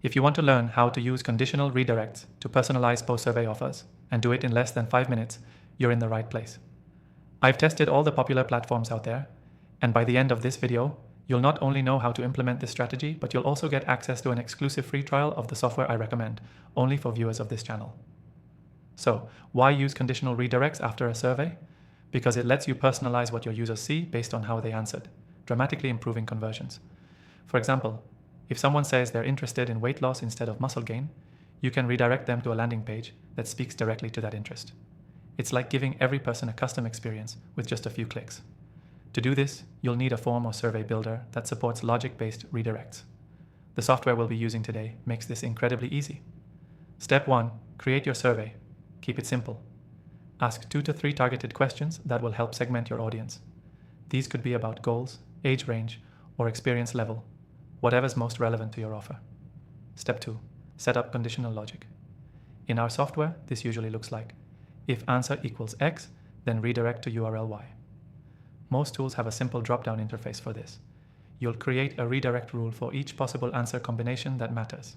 If you want to learn how to use conditional redirects to personalize post-survey offers and do it in less than 5 minutes, you're in the right place. I've tested all the popular platforms out there, and by the end of this video, you'll not only know how to implement this strategy, but you'll also get access to an exclusive free trial of the software I recommend, only for viewers of this channel. So, why use conditional redirects after a survey? Because it lets you personalize what your users see based on how they answered, dramatically improving conversions. For example, if someone says they're interested in weight loss instead of muscle gain, you can redirect them to a landing page that speaks directly to that interest. It's like giving every person a custom experience with just a few clicks. To do this, you'll need a form or survey builder that supports logic-based redirects. The software we'll be using today makes this incredibly easy. Step 1. Create your survey. Keep it simple. Ask 2 to 3 targeted questions that will help segment your audience. These could be about goals, age range, or experience level, whatever's most relevant to your offer. Step 2. Set up conditional logic. In our software, this usually looks like, if answer equals X, then redirect to URL Y. Most tools have a simple drop-down interface for this. You'll create a redirect rule for each possible answer combination that matters.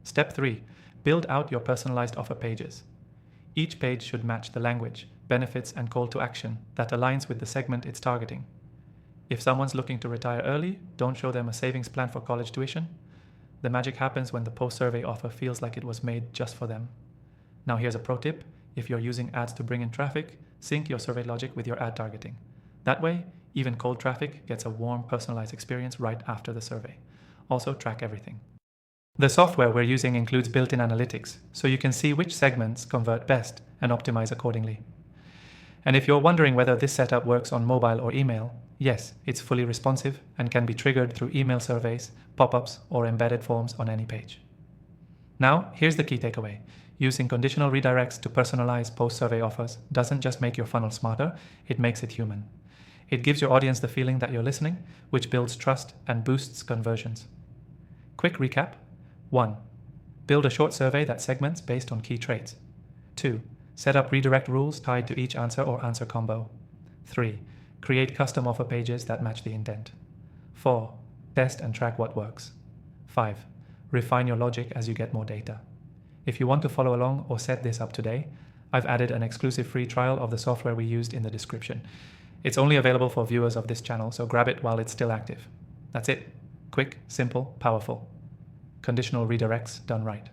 Step 3. Build out your personalized offer pages. Each page should match the language, benefits, and call to action that aligns with the segment it's targeting. If someone's looking to retire early, don't show them a savings plan for college tuition. The magic happens when the post-survey offer feels like it was made just for them. Now here's a pro tip. If you're using ads to bring in traffic, sync your survey logic with your ad targeting. That way, even cold traffic gets a warm, personalized experience right after the survey. Also, track everything. The software we're using includes built-in analytics, so you can see which segments convert best and optimize accordingly. And if you're wondering whether this setup works on mobile or email, yes, it's fully responsive and can be triggered through email surveys, pop-ups, or embedded forms on any page. Now, here's the key takeaway. Using conditional redirects to personalize post-survey offers doesn't just make your funnel smarter, it makes it human. It gives your audience the feeling that you're listening, which builds trust and boosts conversions. Quick recap. 1. Build a short survey that segments based on key traits. 2. Set up redirect rules tied to each answer or answer combo. 3. Create custom offer pages that match the intent. 4. Test and track what works. 5. Refine your logic as you get more data. If you want to follow along or set this up today, I've added an exclusive free trial of the software we used in the description. It's only available for viewers of this channel, so grab it while it's still active. That's it. Quick, simple, powerful. Conditional redirects done right.